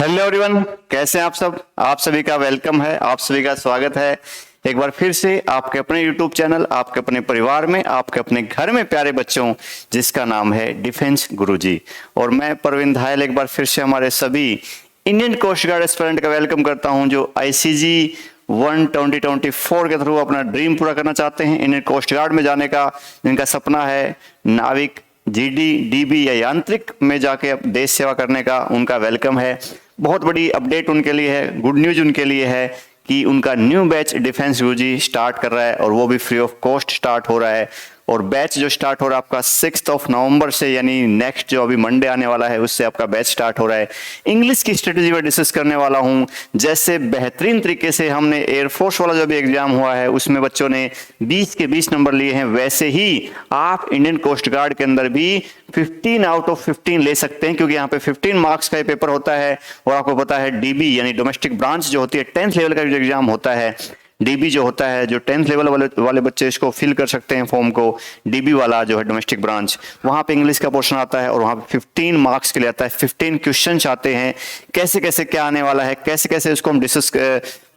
Hello everyone, कैसे हैं आप सब। आप सभी का वेलकम है, आप सभी का स्वागत है एक बार फिर से आपके अपने यूट्यूब चैनल, आपके अपने परिवार में, आपके अपने घर में प्यारे बच्चों, जिसका नाम है डिफेंस गुरुजी। और मैं परवीन धायल एक बार फिर से हमारे सभी इंडियन कोस्ट गार्ड एस्पिरेंट का वेलकम करता हूं, जो आईसीजी 2024 के थ्रू अपना ड्रीम पूरा करना चाहते हैं, इंडियन कोस्ट गार्ड में जाने का, जिनका सपना है नाविक, जीडी, डीबी या यांत्रिक में जाके देश सेवा करने का, उनका वेलकम है। बहुत बड़ी अपडेट उनके लिए है, गुड न्यूज उनके लिए है कि उनका न्यू बैच डिफेंस गुरुजी स्टार्ट कर रहा है और वो भी फ्री ऑफ कॉस्ट स्टार्ट हो रहा है। और बैच जो स्टार्ट हो रहा है आपका 6 नवंबर से, यानी नेक्स्ट जो अभी मंडे आने वाला है, उससे आपका बैच स्टार्ट हो रहा है। इंग्लिश की स्ट्रेटेजी में डिस्कस करने वाला हूं। जैसे बेहतरीन तरीके से हमने एयरफोर्स वाला जो भी एग्जाम हुआ है उसमें बच्चों ने 20 के 20 नंबर लिए हैं, वैसे ही आप इंडियन कोस्ट गार्ड के अंदर भी 15 आउट ऑफ 15 ले सकते हैं, क्योंकि यहाँ पे 15 मार्क्स का पेपर होता है। और आपको पता है डीबी यानी डोमेस्टिक ब्रांच जो होती है, 10th लेवल का जो एग्जाम होता है, डीबी जो होता है, जो 10th लेवल वाले बच्चे इसको फिल कर सकते हैं फॉर्म को। डीबी वाला जो है डोमेस्टिक ब्रांच, वहां पे इंग्लिश का पोर्शन आता है और वहां पे 15 मार्क्स के लिए आता है। 15 क्वेश्चन आते हैं, कैसे कैसे क्या आने वाला है, कैसे कैसे इसको हम डिस्कस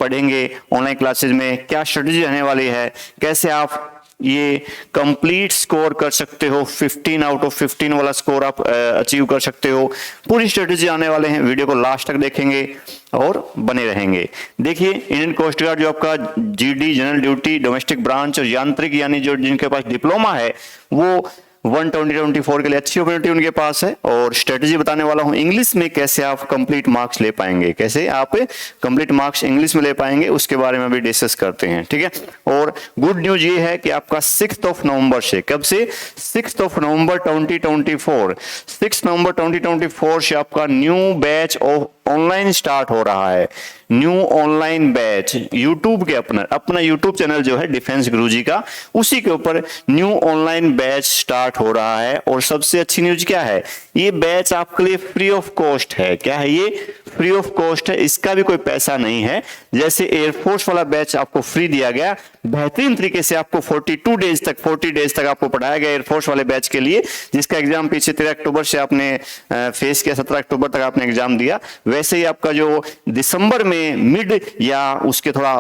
पढ़ेंगे ऑनलाइन क्लासेज में, क्या स्ट्रेटेजी रहने वाली है, कैसे आप ये कंप्लीट स्कोर कर सकते हो, 15 आउट ऑफ 15 वाला स्कोर आप अचीव कर सकते हो। पूरी स्ट्रेटेजी आने वाले हैं, वीडियो को लास्ट तक देखेंगे और बने रहेंगे। देखिए, इंडियन कोस्ट गार्ड जो आपका GD general duty, domestic branch और यांत्रिक यानी जो जिनके पास डिप्लोमा है, वो 2024 के लिए अच्छी अपॉर्चुनिटी उनके पास है। और स्ट्रेटेजी बताने वाला हूं इंग्लिश में, कैसे आप कंप्लीट मार्क्स ले पाएंगे, कैसे आप कंप्लीट मार्क्स इंग्लिश में ले पाएंगे, उसके बारे में भी डिस्कस करते हैं, ठीक है। और गुड न्यूज ये है कि आपका 6 नवंबर से, कब से, 6 नवंबर 2024, 6 नवंबर 2024 से आपका new batch of online start हो रहा है। न्यू ऑनलाइन बैच यूट्यूब के अपना यूट्यूब चैनल जो है डिफेंस गुरुजी का, उसी के ऊपर न्यू ऑनलाइन बैच स्टार्ट हो रहा है। और सबसे अच्छी न्यूज क्या है, ये बैच आपके लिए फ्री ऑफ कॉस्ट है। क्या है ये? फ्री ऑफ कॉस्ट है, इसका भी कोई पैसा नहीं है। जैसे एयरफोर्स वाला बैच आपको फ्री दिया गया, बेहतरीन तरीके से आपको 40 डेज तक आपको पढ़ाया गया एयरफोर्स वाले बैच के लिए, जिसका एग्जाम पीछे 13 अक्टूबर से आपने फेस किया, 17 अक्टूबर तक आपने एग्जाम दिया। वैसे ही आपका जो दिसंबर में मिड या उसके थोड़ा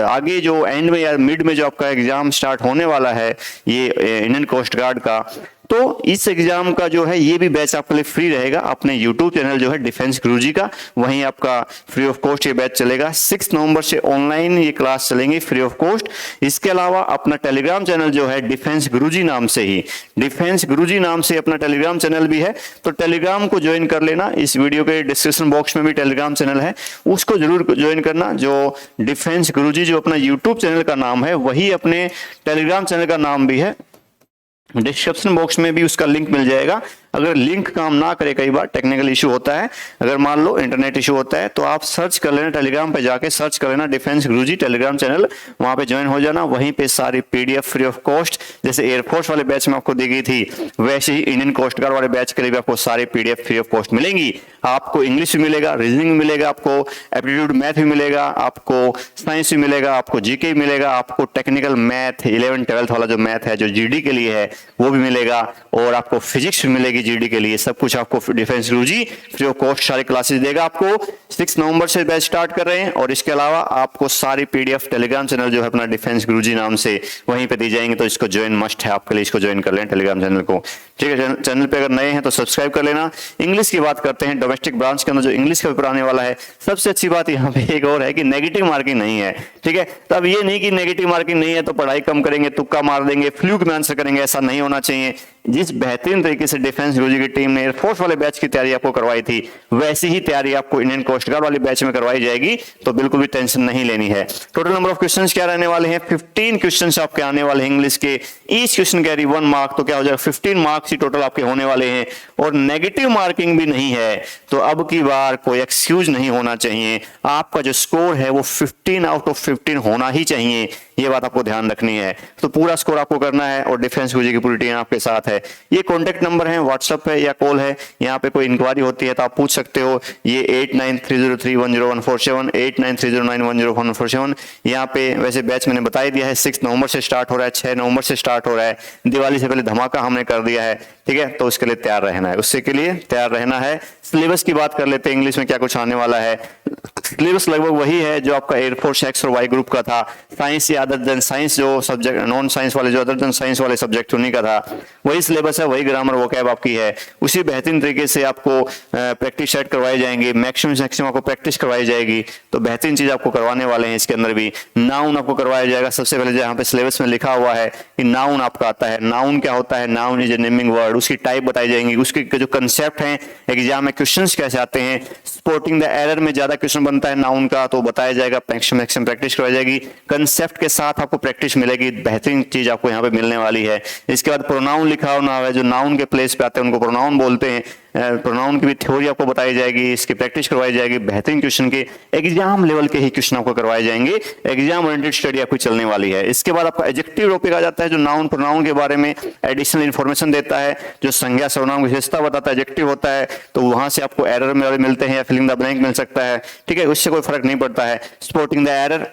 आगे जो एंड में या मिड में जो आपका एग्जाम स्टार्ट होने वाला है, ये इंडियन कोस्ट गार्ड का, तो इस एग्जाम का जो है ये भी बैच आपके लिए फ्री रहेगा। अपने यूट्यूब चैनल जो है डिफेंस गुरुजी का, वहीं आपका फ्री ऑफ कॉस्ट ये बैच चलेगा। 6 नवंबर से ऑनलाइन ये क्लास चलेंगी फ्री ऑफ कॉस्ट। इसके अलावा अपना टेलीग्राम चैनल जो है डिफेंस गुरुजी नाम से ही, डिफेंस गुरुजी नाम से अपना टेलीग्राम चैनल भी है, तो टेलीग्राम को ज्वाइन कर लेना। इस वीडियो के डिस्क्रिप्शन बॉक्स में भी टेलीग्राम चैनल है, उसको जरूर ज्वाइन करना। जो डिफेंस गुरुजी जो अपना यूट्यूब चैनल का नाम है, वही अपने टेलीग्राम चैनल का नाम भी है। डिस्क्रिप्शन बॉक्स में भी उसका लिंक मिल जाएगा। अगर लिंक काम ना करे, कई बार टेक्निकल इशू होता है, अगर मान लो इंटरनेट इशू होता है, तो आप सर्च कर लेना, टेलीग्राम पे जाके सर्च कर लेना डिफेंस गुरुजी टेलीग्राम चैनल, वहां पे ज्वाइन हो जाना। वहीं पे सारी पीडीएफ फ्री ऑफ कॉस्ट, जैसे एयरफोर्स वाले बैच में आपको दी गई थी, वैसे ही इंडियन कोस्ट गार्ड वाले बैच के लिए भी आपको सारी पीडीएफ फ्री ऑफ कॉस्ट मिलेंगी। आपको इंग्लिश भी मिलेगा, रीजनिंग भी मिलेगा, आपको एप्टीट्यूड मैथ भी मिलेगा, आपको साइंस भी मिलेगा, आपको जीके भी मिलेगा, आपको टेक्निकल मैथ 11th 12th वाला जो मैथ है, जो जीडी के लिए है, वो भी मिलेगा, और आपको फिजिक्स भी मिलेगी जीडी के लिए। सब कुछ आपको defence Guruji free of cost सारी क्लासेस देगा आपको। 6 नवंबर से बैच स्टार्ट कर रहे हैं। और इसके अलावा आपको सारी पीडीएफ टेलीग्राम चैनल जो है अपना डिफेंस गुरुजी नाम से वहीं पे दी जाएंगे, तो इसको ज्वाइन मस्ट है आपके लिए, इसको ज्वाइन कर लें टेलीग्राम चैनल को, ठीक है। चैनल पे अगर नए हैं तो सब्सक्राइब कर लेना। इंग्लिश की बात करते हैं, डोमेस्टिक ब्रांच के अंदर जो इंग्लिश का पेपर आने वाला है, सबसे अच्छी बात यहाँ पे एक और है कि नेगेटिव मार्किंग नहीं है, ठीक है। तो अब ये नहीं कि नेगेटिव मार्किंग नहीं है तो पढ़ाई कम करेंगे, तुक्का मार देंगे, फ्लूक में आंसर करेंगे, ऐसा नहीं होना चाहिए। जिस बेहतरीन तरीके से डिफेंस गुरुजी की टीम ने एयरफोर्स वाले बैच की तैयारी आपको करवाई थी, वैसी ही तैयारी आपको इंडियन कोस्ट गार्ड वाले बैच में करवाई जाएगी, तो बिल्कुल भी टेंशन नहीं लेनी है। टोटल नंबर ऑफ क्वेश्चंस क्या रहने वाले हैं, 15 क्वेश्चंस आपके आने वाले हैं इंग्लिश के। ईच क्वेश्चन कैरी 1 मार्क, तो क्या हो जाएगा 15 मार्क्स ही टोटल आपके होने वाले हैं। और नेगेटिव मार्किंग भी नहीं है, तो अब की बार कोई एक्सक्यूज नहीं होना चाहिए। आपका जो स्कोर है वो 15 आउट ऑफ 15 होना ही चाहिए, ये बात आपको ध्यान रखनी है। तो पूरा स्कोर आपको करना है और डिफेंस गुरुजी की पूरी टीम आपके साथ है। ये कॉन्टैक्ट नंबर है, व्हाट्सअप है या कॉल है, यहाँ पे कोई इंक्वायरी होती है तो आप पूछ सकते हो। ये 8930310147, 8930910147। यहाँ पे वैसे बैच मैंने बता ही दिया है, 6 नवंबर से स्टार्ट हो रहा है, 6 नवंबर से स्टार्ट हो रहा है। दिवाली से पहले धमाका हमने कर दिया है, ठीक है, तो उसके लिए तैयार रहना है, उससे के लिए तैयार रहना है। सिलेबस की बात कर लेते हैं, इंग्लिश में क्या कुछ आने वाला है। सिलेबस लगभग वही है जो आपका एयरफोर्स एक्स और वाई ग्रुप का था। साइंस या अदर देन साइंस जो सब्जेक्ट, नॉन साइंस वाले जो अदर देन साइंस वाले सब्जेक्ट उन्हीं का था, वही सिलेबस है, वही ग्रामर वोकैब आपकी है। उसी बेहतरीन तरीके से आपको प्रैक्टिस सेट करवाई जाएंगे, मैक्सिमम आपको प्रैक्टिस करवाई जाएगी। तो बेहतरीन चीज आपको करवाने वाले हैं। इसके अंदर भी नाउन आपको करवाया जाएगा। सबसे पहले जो यहाँ पे सिलेबस में लिखा हुआ है कि नाउन आपका आता है। नाउन क्या होता है? Noun is a naming word. उसकी टाइप बताई जाएंगी, उसके जो कंसेप्ट हैं, एग्जाम में क्वेश्चंस कैसे आते हैं, स्पॉटिंग द एरर में ज्यादा क्वेश्चन बनता है नाउन का, तो बताया जाएगा। मैक्सिमम प्रैक्टिस करवाई जाएगी, कंसेप्ट के साथ आपको प्रैक्टिस मिलेगी। बेहतरीन चीज आपको यहाँ पे मिलने वाली है। इसके बाद प्रोनाउन लिखा हुआ है, जो नाउन के प्लेस पे आते हैं उनको प्रोनाउन बोलते हैं। प्रोनाउन की भी थ्योरी आपको बताई जाएगी, इसकी प्रैक्टिस करवाई जाएगी। बेहतरीन क्वेश्चन के एग्जाम लेवल के ही क्वेश्चन आपको करवाए जाएंगे। एग्जाम ओरिएंटेड स्टडी आपकी चलने वाली है। इसके बाद आपका एडजेक्टिव टॉपिक आ जाता है, जो नाउन प्रोनाउन के बारे में एडिशनल इंफॉर्मेशन देता है, जो संज्ञा सर्वनाम की विशेषता बताता है, एडजेक्टिव होता है। तो वहां से आपको एरर में मिलते हैं या फिलिंग द ब्लैंक मिल सकता है, ठीक है, उससे कोई फर्क नहीं पड़ता है। Spotting the error,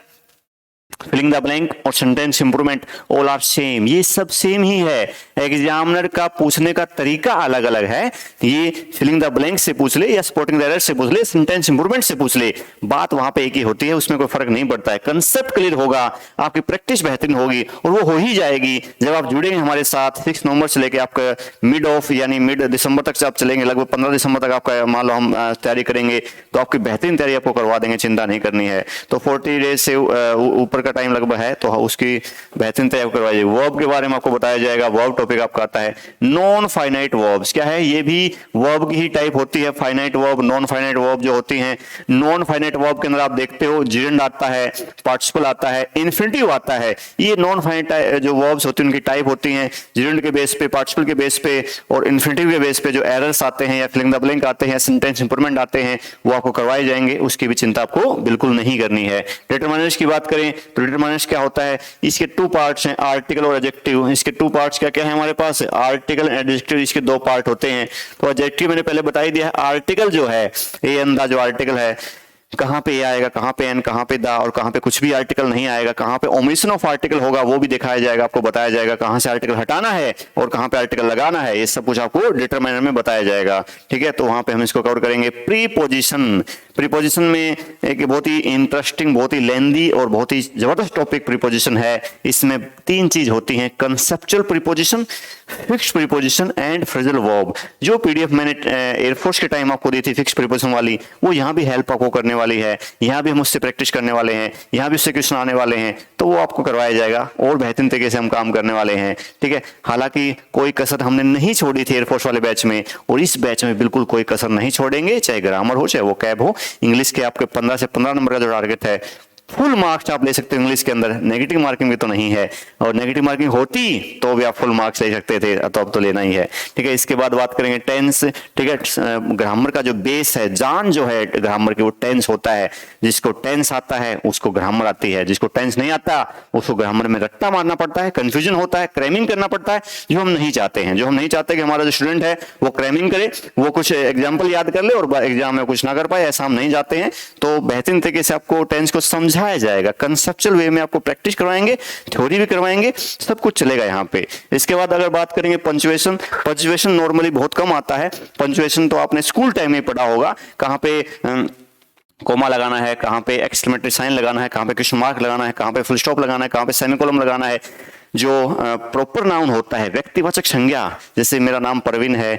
filling the blank और sentence improvement all are same, ये सब सेम ही है। एग्जामिनर का पूछने का तरीका अलग अलग है। ये फिलिंग द ब्लैंक से पूछ ले या स्पॉटिंग द एरर से पूछ ले, सेंटेंस इंप्रूवमेंट से पूछ ले, बात वहां पे एक ही होती है, उसमें कोई फर्क नहीं पड़ता है। कंसेप्ट क्लियर होगा, आपकी प्रैक्टिस बेहतरीन होगी और वो हो ही जाएगी जब आप जुड़ेंगे हमारे साथ। 6 नवंबर से लेकर आपका मिड ऑफ यानी मिड दिसंबर तक से आप चलेंगे, लगभग 15 दिसंबर तक आपका मान लो हम तैयारी करेंगे, तो आपकी बेहतरीन तैयारी आपको करवा देंगे, चिंता नहीं करनी है। तो 40 डेज से ऊपर का टाइम लगभग है, तो उसकी बेहतरीन तैयारी करवाई जाएगी। वर्ब के बारे में आपको बताया जाएगा। वर्ब टॉपिक आपका आता है। नॉन फाइनाइट वर्ब्स क्या है? ये भी वर्ब की ही टाइप होती है। Finite verb, non finite verb जो होती हैं। नॉन फाइनाइट वर्ब के अंदर आप देखते हो जिरेंड आता है, पार्टिसिपल आता है, इन्फिनिटिव आता है। ये नॉन फाइनाइट जो वर्ब्स होती हैं उनकी टाइप होती हैं, जिरेंड के बेस पे, पार्टिसिपल के बेस पे और इन्फिनिटिव के बेस पे जो एरर्स आते हैं या फिलिंग द ब्लैंक आते हैं, सेंटेंस इंप्रूवमेंट आते हैं, वो आपको करवाए जाएंगे। उसकी भी चिंता आपको बिल्कुल नहीं करनी है। डिटरमिनर्स की बात करें तो डिटरमिनर्स क्या होता है? इसके 2 पार्ट्स हैं, आर्टिकल और एडजेक्टिव। इसके 2 पार्ट्स क्या क्या है हमारे पास? आर्टिकल एंड एडजेक्टिव, इसके 2 पार्ट होते हैं। तो एडजेक्टिव मैंने पहले बता ही दिया है। आर्टिकल जो है, ये अंदा जो आर्टिकल है, कहां पे ए आएगा, कहां पे एन, कहां पे दा और कहां पे कुछ भी आर्टिकल नहीं आएगा, कहां पे ओमिशन ऑफ आर्टिकल होगा वो भी दिखाया जाएगा, आपको बताया जाएगा कहां से आर्टिकल हटाना है और कहां पे आर्टिकल लगाना है। ये सब कुछ आपको डिटरमाइनर में बताया जाएगा, ठीक है। तो वहां पे हम इसको कवर करेंगे। प्रीपोजिशन, प्रीपोजिशन में एक बहुत ही इंटरेस्टिंग, बहुत ही लेंदी और बहुत ही जबरदस्त टॉपिक प्रीपोजिशन है। इसमें 3 चीज होती हैं, conceptual preposition, fixed preposition and phrasal verb. जो पीडीएफ मैंने एयरफोर्स के टाइम आपको दी थी फिक्स्ड प्रीपोजिशन वाली, वो यहाँ भी हेल्प आपको करने वाली है। यहाँ भी हम उससे प्रैक्टिस करने वाले हैं, यहाँ भी उससे क्वेश्चन आने वाले हैं, तो वो आपको करवाया जाएगा और बेहतरीन तरीके से हम काम करने वाले हैं, ठीक है। हालांकि कोई कसर हमने नहीं छोड़ी थी एयरफोर्स वाले बैच में, और इस बैच में बिल्कुल कोई कसर नहीं छोड़ेंगे, चाहे ग्रामर हो, चाहे वो कैब हो। इंग्लिश के आपके 15 से 15 नंबर का जो टारगेट है, फुल मार्क्स आप ले सकते हो इंग्लिश के अंदर। नेगेटिव मार्किंग भी तो नहीं है, और नेगेटिव मार्किंग होती तो भी आप फुल मार्क्स ले सकते थे, तो अब तो लेना ही है, ठीक है। इसके बाद बात करेंगे टेंस, ठीक है। ग्रामर का जो बेस है, जान जो है ग्रामर की, वो टेंस होता है। जिसको टेंस आता है उसको ग्रामर आती है, जिसको टेंस नहीं आता उसको ग्रामर में रट्टा मारना पड़ता है, कंफ्यूजन होता है, क्रैमिंग करना पड़ता है, जो हम नहीं चाहते हैं। जो हम नहीं चाहते कि हमारा जो स्टूडेंट है वो क्रैमिंग करे, वो कुछ एग्जाम्पल याद कर ले और एग्जाम में कुछ ना कर पाए, ऐसा हम नहीं चाहते हैं। तो बेहतरीन तरीके से आपको टेंस को समझाया जाएगा, कंसेप्चुअल वे में आपको प्रैक्टिस करवाएंगे, थ्योरी भी करवाएंगे, सब कुछ चलेगा यहाँ पे। इसके बाद अगर बात करेंगे पंक्चुएशन, पंक्चुएशन नॉर्मली बहुत कम आता है। पंक्चुएशन तो आपने स्कूल टाइम में पढ़ा होगा, कहाँ पे कोमा लगाना है, कहाँ पे एक्सक्लेमेटरी साइन लगाना है, कहाँ पे क्वेश्चन मार्क लगाना है, कहाँ पे फुल स्टॉप लगाना है, कहाँ पे सेमीकोलन लगाना है। जो प्रॉपर नाउन होता है, व्यक्तिवाचक संज्ञा, जैसे मेरा नाम परवीन है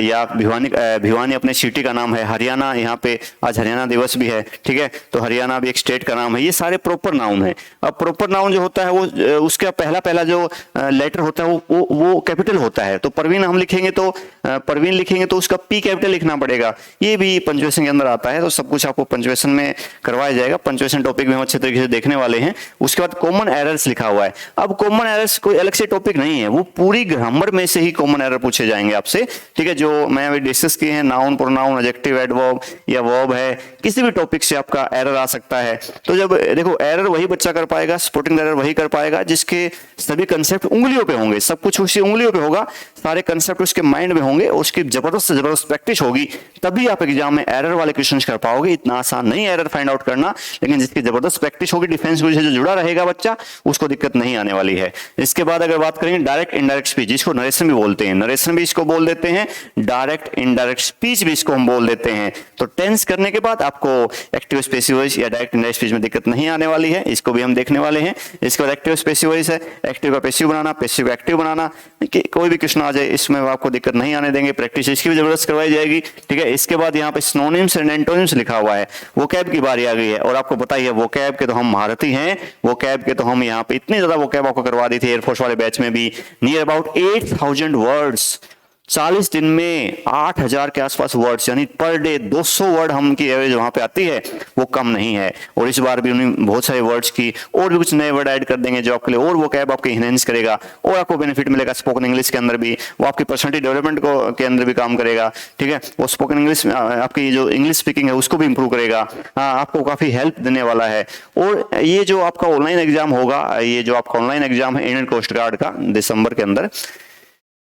या भिवानी अपने सिटी का नाम है, हरियाणा, यहाँ पे आज हरियाणा दिवस भी है, ठीक है, तो हरियाणा भी एक स्टेट का नाम है। ये सारे प्रॉपर नाउन है। अब प्रॉपर नाउन जो होता है वो उसका पहला जो लेटर होता है वो कैपिटल होता है। तो परवीन हम लिखेंगे तो परवीन लिखेंगे तो उसका पी कैपिटल लिखना पड़ेगा। ये भी पंक्चुएशन के अंदर आता है। तो सब कुछ आपको पंक्चुएशन में करवाया जाएगा। पंक्चुएशन टॉपिक भी हम अच्छे तरीके से देखने वाले हैं। उसके बाद कॉमन एरर्स लिखा हुआ है। अब कॉमन कॉमन एरर्स कोई अलग से टॉपिक नहीं है, वो पूरी ग्रामर में से ही कॉमन एरर पूछे जाएंगे आपसे, ठीक है, जो मैं अभी डिस्कस किए हैं, नाउन, प्रोनाउन, एडजेक्टिव, एडवर्ब या वर्ब है, किसी भी टॉपिक से आपका एरर आ सकता है। तो जब देखो एरर वही बच्चा कर पाएगा, स्पॉटिंग एरर वही कर पाएगा जिसके सभी कंसेप्ट उंगलियों पे होंगे, सब कुछ उसकी उंगलियों पे होगा, सारे कंसेप्ट उसके माइंड में होंगे, उसकी जबरदस्त से जबरदस्त प्रैक्टिस होगी, तभी आप एग्जाम में एरर वाले क्वेश्चन कर पाओगे। इतना आसान नहीं एरर फाइंड आउट करना, लेकिन जिसकी जबरदस्त प्रैक्टिस होगी, डिफेंस से जो जुड़ा रहेगा बच्चा, उसको दिक्कत नहीं आने वाली है। इसके बाद अगर बात करेंगे डायरेक्ट इनडायरेक्ट स्पीच, जिसको नरेशन भी बोलते हैं, नरेशन भी इसको बोल देते हैं, डायरेक्ट इनडायरेक्ट स्पीच भी इसको हम बोल देते हैं। तो टेंस करने के बाद आपको एक्टिव पैसिव वॉइस या डायरेक्ट इनडायरेक्ट स्पीच में दिक्कत नहीं आने वाली है, इसको भी हम देखने वाले हैं। इसके बाद एक्टिव पैसिव वॉइस है, एक्टिव का पैसिव बनाना, पैसिव का एक्टिव बनाना, कोई भी क्वेश्चन आ जाए इसमें आपको दिक्कत नहीं आने देंगे, प्रैक्टिस इसकी भी जबरदस्त करवाई जाएगी, ठीक है। इसके बाद यहाँ पे सिनोनिम्स एंड एंटोनिम्स लिखा हुआ है, वोकैब की बारी आ गई है, और आपको पता ही है वोकैब के तो हम महारथी हैं, वोकैब के तो हम यहाँ पे इतनी ज्यादा वोकैब आपको करवा दी थी एयरफोर्स वाले बैच में भी, नियर अबाउट 8000 वर्ड्स, 40 दिन में 8000 के आसपास वर्ड्स, यानी पर डे 200 वर्ड हम की एवरेज वहां पे आती है, वो कम नहीं है। और इस बार भी उन्होंने बहुत सारे वर्ड्स की और भी कुछ नए वर्ड ऐड कर देंगे जो आपके लिए और वो कैब आपके इनहेंस करेगा, और आपको बेनिफिट मिलेगा स्पोकन इंग्लिश के अंदर भी, वो आपकी पर्सनैलिटी डेवलपमेंट को के अंदर भी काम करेगा, ठीक है। वो स्पोकन इंग्लिश आपकी जो इंग्लिश स्पीकिंग है उसको भी इंप्रूव करेगा, आपको काफी हेल्प देने वाला है। और ये जो आपका ऑनलाइन एग्जाम होगा, ये जो आपका ऑनलाइन एग्जाम है इंडियन कोस्ट गार्ड का दिसंबर के अंदर,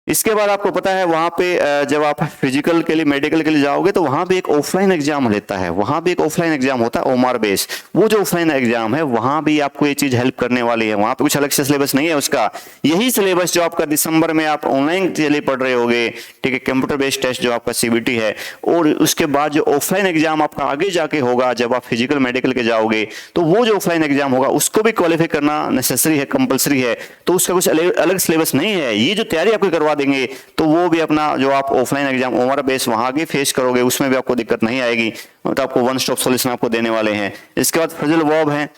इसके बाद आपको पता है वहां पे जब आप फिजिकल के लिए, मेडिकल के लिए जाओगे तो वहां भी एक ऑफलाइन एग्जाम लेता है, वहां भी एक ऑफलाइन एग्जाम होता है ओमार बेस। वो जो ऑफलाइन एग्जाम है वहां भी आपको ये चीज हेल्प करने वाली है, वहां पे कुछ अलग से सिलेबस नहीं है उसका, यही सिलेबस जो आपका दिसंबर में आप ऑनलाइन के लिए पढ़ रहे होगे, ठीक है, कंप्यूटर बेस्ड टेस्ट जो आपका सीबीटी है, और उसके बाद जो ऑफलाइन एग्जाम आपका आगे जाके होगा जब आप फिजिकल मेडिकल के जाओगे, तो वो जो ऑफलाइन एग्जाम होगा उसको भी क्वालिफाई करना नेसेसरी है, कंपलसरी है। तो उसका कुछ अलग सिलेबस नहीं है, ये जो तैयारी आपको करवा देंगे तो वो भी अपना जो आप ऑफलाइन एग्जाम ओवर बेस वहां आगे फेस करोगे उसमें भी आपको दिक्कत नहीं आएगी, तो आपको वन स्टॉप सॉल्यूशन आपको देने वाले हैं। इसके बाद फ्रेजल वर्ब है,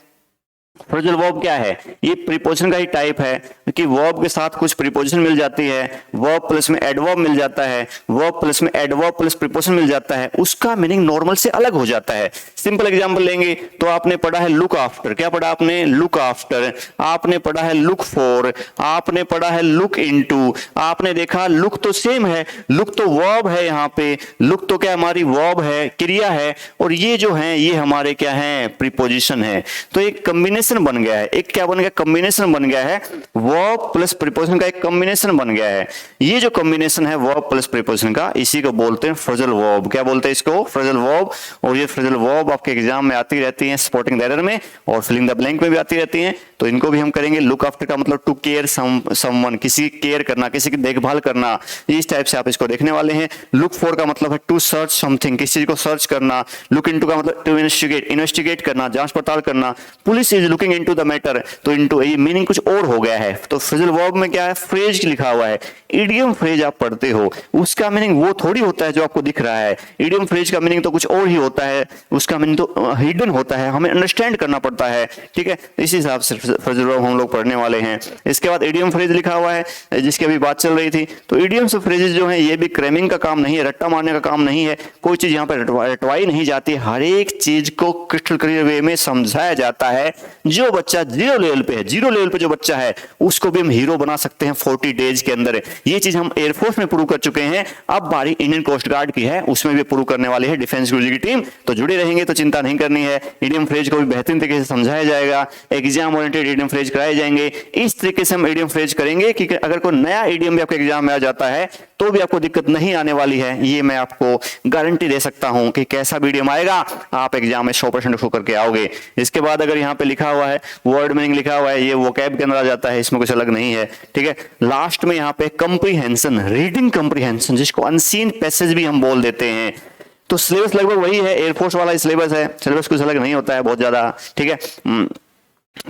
फ्रेजल वर्ब क्या है, ये प्रीपोजिशन का ही टाइप है कि वर्ब के साथ कुछ प्रीपोजिशन मिल जाती है, वर्ब प्लस में एडवर्ब मिल जाता है, वर्ब प्लस में एडवर्ब प्लस प्रीपोजिशन मिल जाता है, उसका मीनिंग नॉर्मल से अलग हो जाता है। सिंपल एग्जांपल लेंगे तो आपने पढ़ा है लुक आफ्टर, क्या पढ़ा आपने, लुक आफ्टर, आपने पढ़ा है लुक फॉर, आपने पढ़ा है लुक इनटू, आपने देखा लुक तो सेम है, लुक तो वर्ब है, यहाँ पे लुक तो क्या हमारी वर्ब है, क्रिया है, और ये जो है ये हमारे क्या है, प्रीपोजिशन है। तो एक कॉम्बिनेशन बन गया है, एक क्या बन गया, कॉम्बिनेशन बन गया है, वर्ब प्लस प्रीपोजिशन का एक कॉम्बिनेशन बन गया है। ये जो कॉम्बिनेशन है वर्ब प्लस प्रीपोजिशन का, इसी को बोलते हैं फ्रेजल वर्ब। क्या बोलते हैं इसको, फ्रेजल वर्ब। और ये फ्रेजल वर्ब आपके एग्जाम में आती रहती हैं, स्पॉटिंग द एरर में और फिलिंग द ब्लैंक में भी आती रहती हैं, तो इनको भी हम करेंगे। लुक आफ्टर का मतलब टू केयर समवन, किसी केयर करना, किसी की देखभाल करना, इस टाइप से आप इसको देखने वाले हैं। लुक फॉर का मतलब है टू सर्च समथिंग, किसी चीज को सर्च करना। लुक इनटू का मतलब टू इन्वेस्टिगेट, इन्वेस्टिगेट करना, जांच पड़ताल करना। Police is looking into the matter, तो इनटू ये मीनिंग कुछ और हो गया है। तो फ्रेजल वर्ब में क्या है, फ्रेज लिखा हुआ है। इडियम फ्रेज आप पढ़ते हो, उसका मीनिंग वो थोड़ी होता है जो आपको दिख रहा है। इडियम फ्रेज का मीनिंग तो कुछ और ही होता है, उसका मीनिंग तो हिडन होता है, हमें अंडरस्टैंड करना पड़ता है, ठीक है। इसी हिसाब से फ्रेजल वर्ब हम लोग पढ़ने वाले हैं। इसके बाद इडियम फ्रेज लिखा हुआ है, जिसकी अभी बात चल रही थी। तो इडियम्स और फ्रेजेस जो है ये भी क्रैमिंग का काम नहीं है, रट्टा मारने का काम नहीं है, कोई चीज यहाँ पर रटवाई नहीं जाती, हर एक चीज को क्रिस्टल क्लियर वे में समझाया जाता है। जो बच्चा जीरो लेवल पे है, जीरो लेवल पे जो बच्चा है उसको भी हम हीरो बना सकते हैं 40 डेज के अंदर। ये चीज हम एयरफोर्स में प्रूव कर चुके हैं, अब बारी इंडियन कोस्ट गार्ड की है, उसमें भी प्रूव करने वाली है डिफेंस गुरुजी की टीम। तो जुड़े रहेंगे तो चिंता नहीं करनी है, इडियम फ्रेज को भी बेहतरीन तरीके से समझाया जाएगा, एग्जाम ओरिएंटेड इडियम फ्रेज कराए जाएंगे। इस तरीके से हम इडियम फ्रेज करेंगे कि अगर कोई नया इडियम भी आपके एग्जाम में आ जाता है तो भी आपको दिक्कत नहीं आने वाली है, ये मैं आपको गारंटी दे सकता हूं कि कैसा भी इडियम आएगा आप एग्जाम में 100% शो करके आओगे। इसके बाद अगर यहाँ पे लिखा हुआ है वर्ड मीनिंग लिखा हुआ है, ये वोकैब के अंदर आ जाता है, इसमें कुछ अलग नहीं है, ठीक है। लास्ट में यहाँ पे कंप्रीहेंशन, रीडिंग कंप्रीहेंशन, जिसको अनसीन पैसेज भी हम बोल देते हैं। तो सिलेबस लगभग वही है, एयरफोर्स वाला सिलेबस है, सिलेबस कुछ अलग नहीं होता है बहुत ज्यादा, ठीक है।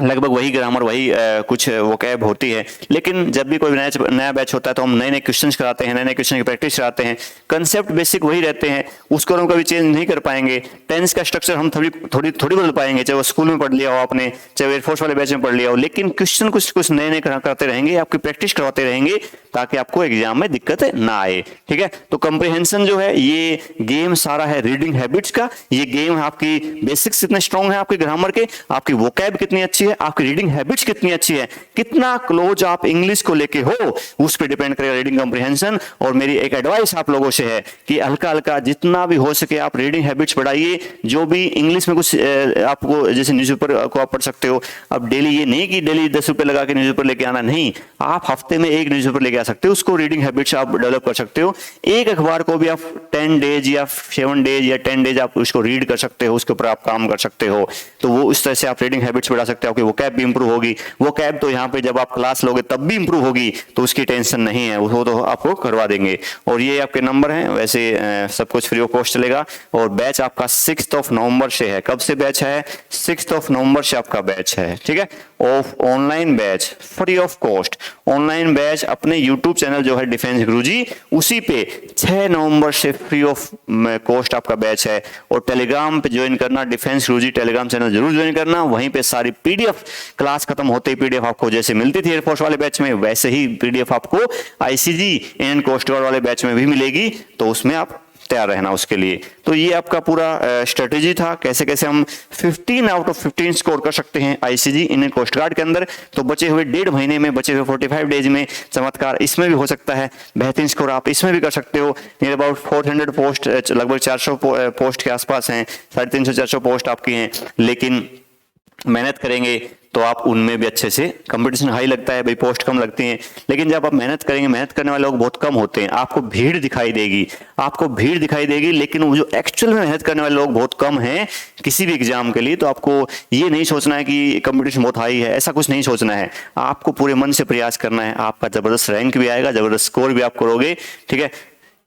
लगभग वही ग्रामर, वही कुछ वोकैब होती है। लेकिन जब भी कोई नया बैच होता है तो हम नए नए क्वेश्चंस कराते हैं, नए नए क्वेश्चन की प्रैक्टिस कराते हैं। कंसेप्ट बेसिक वही रहते हैं, उसको हम कभी चेंज नहीं कर पाएंगे। टेंस का स्ट्रक्चर हम थोड़ी बदल पाएंगे, चाहे वो स्कूल में पढ़ लिया हो आपने, चाहे एयरफोर्स वाले बैच में पढ़ लिया हो, लेकिन क्वेश्चन कुछ नए नए करते रहेंगे, आपकी प्रैक्टिस करवाते रहेंगे, ताकि आपको एग्जाम में दिक्कत ना आए। ठीक है, तो कंप्रीहेंशन जो है ये गेम सारा है रीडिंग हैबिट्स का। ये गेम आपकी बेसिक्स कितने स्ट्रांग है आपके ग्रामर के, आपकी वोकैब कितनी अच्छी है, आपकी रीडिंग हैबिट्स कितनी अच्छी है, कितना क्लोज आप इंग्लिश को लेके हो, उस पर डिपेंड करेगा रीडिंग कंप्रीहेंशन। और मेरी एक एडवाइस आप लोगों से है कि हल्का हल्का जितना भी हो सके आप रीडिंग हैबिट्स बढ़ाइए। जो भी इंग्लिश में कुछ आपको, जैसे न्यूज़पेपर को आप पढ़ सकते हो, अब डेली ये नहीं कि डेली 10 रुपए लगा के न्यूज़पेपर लेके आना, नहीं, आप हफ्ते में एक न्यूज़पेपर लेके आ सकते हो, उसको रीडिंग हैबिट्स आप डेवलप कर सकते हो। एक अखबार को भी आप 10 डेज या 7 डेज या 10 डेज आप उसको रीड कर सकते हो, उसके ऊपर आप काम कर सकते हो। तो वो इस तरह से आप रीडिंग हैबिट्स बढ़ा सकते हो, आपकी वोकैब भी इंप्रूव होगी। वोकैब तो यहाँ पे जब आप क्लास लोगे तब भी इंप्रूव होगी, तो उसकी टेंशन नहीं है, वो तो आपको करवा देंगे। और ये आपके नंबर हैं, वैसे सब कुछ फ्री ऑफ कॉस्ट चलेगा। और बैच आपका 6 नवंबर से है। कब से बैच है? 6 नवंबर से आपका बैच है। ठीक है, of online batch free of cost. Online batch अपने यूट्यूब चैनल जो है डिफेंस गुरुजी, उसी पे 6 नवंबर से फ्री ऑफ कॉस्ट आपका बैच है। और टेलीग्राम पे ज्वाइन करना, डिफेंस गुरुजी टेलीग्राम चैनल जरूर ज्वाइन करना। वहीं पे सारी पीडीएफ, क्लास खत्म होते ही पीडीएफ आपको जैसे मिलती थी एयरफोर्स वाले बैच में, वैसे ही पीडीएफ आपको आईसीजी इंडियन कोस्ट गार्ड वाले बैच में भी मिलेगी। तो उसमें आप तैयार रहना उसके लिए। तो ये आपका पूरा स्ट्रेटेजी था, कैसे कैसे हम 15 आउट ऑफ 15 स्कोर कर सकते हैं आईसीजी इंडियन कोस्ट गार्ड के अंदर। तो बचे हुए 1.5 महीने में, बचे हुए 45 डेज में चमत्कार इसमें भी हो सकता है, बेहतरीन स्कोर आप इसमें भी कर सकते हो। नियर अबाउट 400 पोस्ट, लगभग 400 पोस्ट के आसपास हैं, 350-400 पोस्ट आपकी हैं। लेकिन मेहनत करेंगे तो आप उनमें भी अच्छे से, कंपटीशन हाई लगता है भाई, पोस्ट कम लगती हैं, लेकिन जब आप मेहनत करेंगे, मेहनत करने वाले लोग बहुत कम होते हैं, आपको भीड़ दिखाई देगी, आपको भीड़ दिखाई देगी, लेकिन वो जो एक्चुअल में मेहनत करने वाले लोग बहुत कम हैं किसी भी एग्जाम के लिए। तो आपको ये नहीं सोचना है कि कंपटीशन बहुत हाई है, ऐसा कुछ नहीं सोचना है। आपको पूरे मन से प्रयास करना है, आपका जबरदस्त रैंक भी आएगा, जबरदस्त स्कोर भी आप करोगे। ठीक है,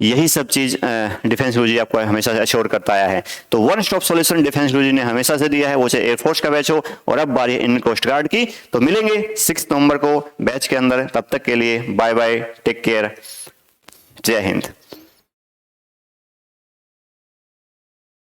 यही सब चीज डिफेंस गुरुजी आपको हमेशा अश्योर करता आया है। तो वन स्टॉप सॉल्यूशन डिफेंस गुरुजी ने हमेशा से दिया है, वो चाहे एयरफोर्स का बैच हो और अब बारी है इंडियन कोस्ट गार्ड की। तो मिलेंगे 6 नवंबर को बैच के अंदर, तब तक के लिए बाय बाय, टेक केयर, जय हिंद।